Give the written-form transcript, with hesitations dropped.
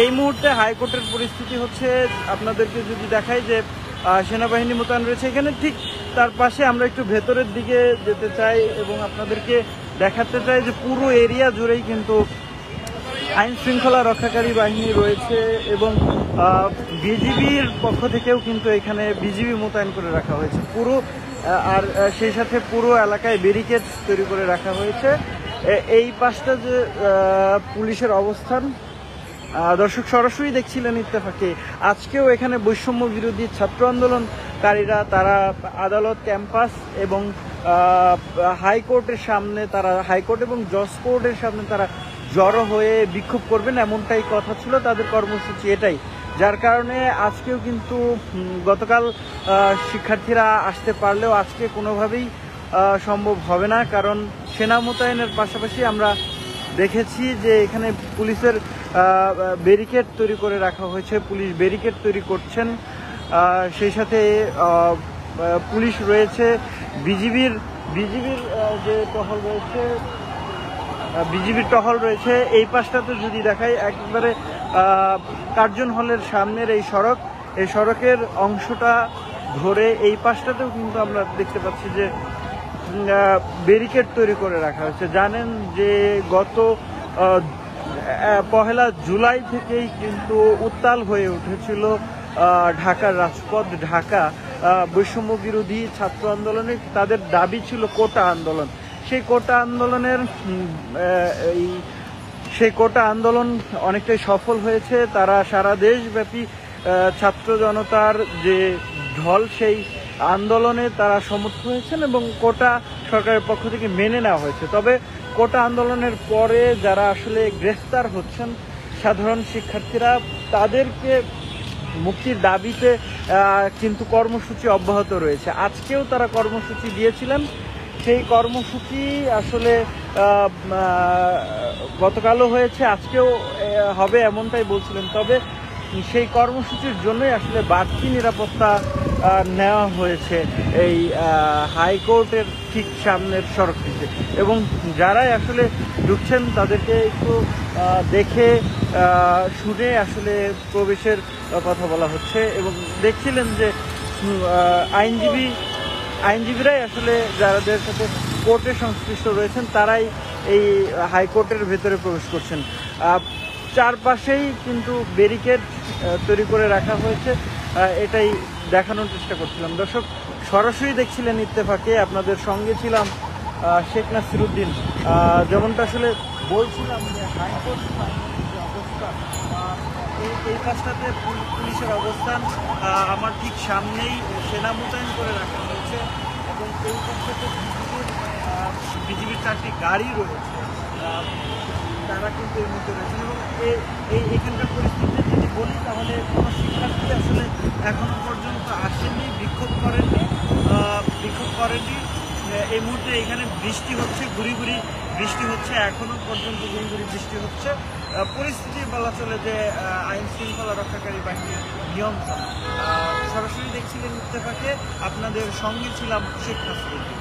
এই মুহূর্তে হাইকোর্টের পরিস্থিতি হচ্ছে আপনাদেরকে যদি দেখাই যে সেনাবাহিনী মোতায়েন রয়েছে এখানে, ঠিক তার পাশে আমরা একটু ভেতরের দিকে যেতে চাই এবং আপনাদেরকে দেখাতে চাই যে পুরো এরিয়া জুড়েই কিন্তু আইন শৃঙ্খলা রক্ষাকারী বাহিনী রয়েছে এবং বিজিবির পক্ষ থেকেও কিন্তু এখানে বিজিবি মোতায়েন করে রাখা হয়েছে পুরো, আর সেই সাথে পুরো এলাকায় ব্যারিকেড তৈরি করে রাখা হয়েছে। এই পাশটা যে পুলিশের অবস্থান দর্শক সরাসরি দেখছিলেন ইত্তেফাকে, আজকেও এখানে বৈষম্য বিরোধী ছাত্র আন্দোলনকারীরা তারা আদালত ক্যাম্পাস এবং হাইকোর্টের সামনে, তারা হাইকোর্ট এবং জজ কোর্টের সামনে তারা জড়ো হয়ে বিক্ষোভ করবেন, এমনটাই কথা ছিল তাদের কর্মসূচি এটাই, যার কারণে আজকেও কিন্তু গতকাল শিক্ষার্থীরা আসতে পারলেও আজকে কোনোভাবেই সম্ভব হবে না, কারণ সেনা মোতায়েনের পাশাপাশি আমরা দেখেছি যে এখানে পুলিশের ব্যারিকেড তৈরি করে রাখা হয়েছে, পুলিশ ব্যারিকেড তৈরি করছেন, সেই সাথে পুলিশ রয়েছে, বিজিবির যে টহল রয়েছে, বিজিবির টহল রয়েছে। এই পাশটাতে যদি দেখাই একেবারে কার্জন হলের সামনের এই সড়কের অংশটা ধরে এই পাশটাতেও কিন্তু আমরা দেখতে পাচ্ছি যে ব্যারিকেড তৈরি করে রাখা হয়েছে। জানেন যে গত 1 জুলাই থেকেই কিন্তু উত্তাল হয়ে উঠেছিল ঢাকার রাজপথ, ঢাকা বৈষম্য বিরোধী ছাত্র আন্দোলনে তাদের দাবি ছিল কোটা আন্দোলন। সেই কোটা আন্দোলন অনেকটাই সফল হয়েছে। তারা সারা দেশব্যাপী ছাত্র জনতার যে ঢল, সেই আন্দোলনে তারা সমর্থ হয়েছেন এবং কোটা সরকারের পক্ষ থেকে মেনে নেওয়া হয়েছে। তবে কোটা আন্দোলনের পরে যারা আসলে গ্রেফতার হচ্ছেন সাধারণ শিক্ষার্থীরা, তাদেরকে মুক্তির দাবিতে কিন্তু কর্মসূচি অব্যাহত রয়েছে। আজকেও তারা কর্মসূচি দিয়েছিলেন, সেই কর্মসূচি আসলে গতকালও হয়েছে, আজকেও হবে এমনটাই বলছিলেন। তবে সেই কর্মসূচির জন্যই আসলে বাড়তি নিরাপত্তা নেওয়া হয়েছে এই হাইকোর্টের ঠিক সামনের সড়কটিতে, এবং যারাই আসলে ঢুকছেন তাদেরকে একটু দেখে শুনে আসলে প্রবেশের কথা বলা হচ্ছে। এবং দেখছিলেন যে আইনজীবীরাই আসলে যাদের সাথে কোর্টে সংশ্লিষ্ট রয়েছেন তারাই এই হাইকোর্টের ভেতরে প্রবেশ করছেন। চারপাশেই কিন্তু ব্যারিকেড তৈরি করে রাখা হয়েছে, এটাই দেখানোর চেষ্টা করছিলাম। দর্শক সরাসরি দেখছিলেন ইত্তেফাকে, আপনাদের সঙ্গে ছিলাম শেখ নাসিরউদ্দিন। যেমনটা আসলে বলছিলাম যে হাইকোর্ট অবস্থা, এই কাজটাতে পুলিশের অবস্থান, আমার ঠিক সামনেই সেনা মোতায়েন করে রাখা হয়েছে এবং এই কাজটাতে বিজিবির 4টি গাড়ি রয়েছে, তারা কিন্তু এর মধ্যে রয়েছেন। এবং এখানকার পরিস্থিতি যদি বলি তাহলে কোনো শিক্ষার্থী আসলে এখনো পর্যন্ত আসেননি, বিক্ষোভ করেননি। এই মুহূর্তে এখানে বৃষ্টি হচ্ছে, গুড়ি বৃষ্টি হচ্ছে, এখনো পর্যন্ত গুড়ি বৃষ্টি হচ্ছে। পরিস্থিতি বলা চলে যে আইন শৃঙ্খলা রক্ষাকারী বাহিনীর নিয়ম। সরাসরি দেখছিলেন ইত্তেফাকে, আপনাদের সঙ্গে ছিলাম শেখ নাসিরউদ্দিন।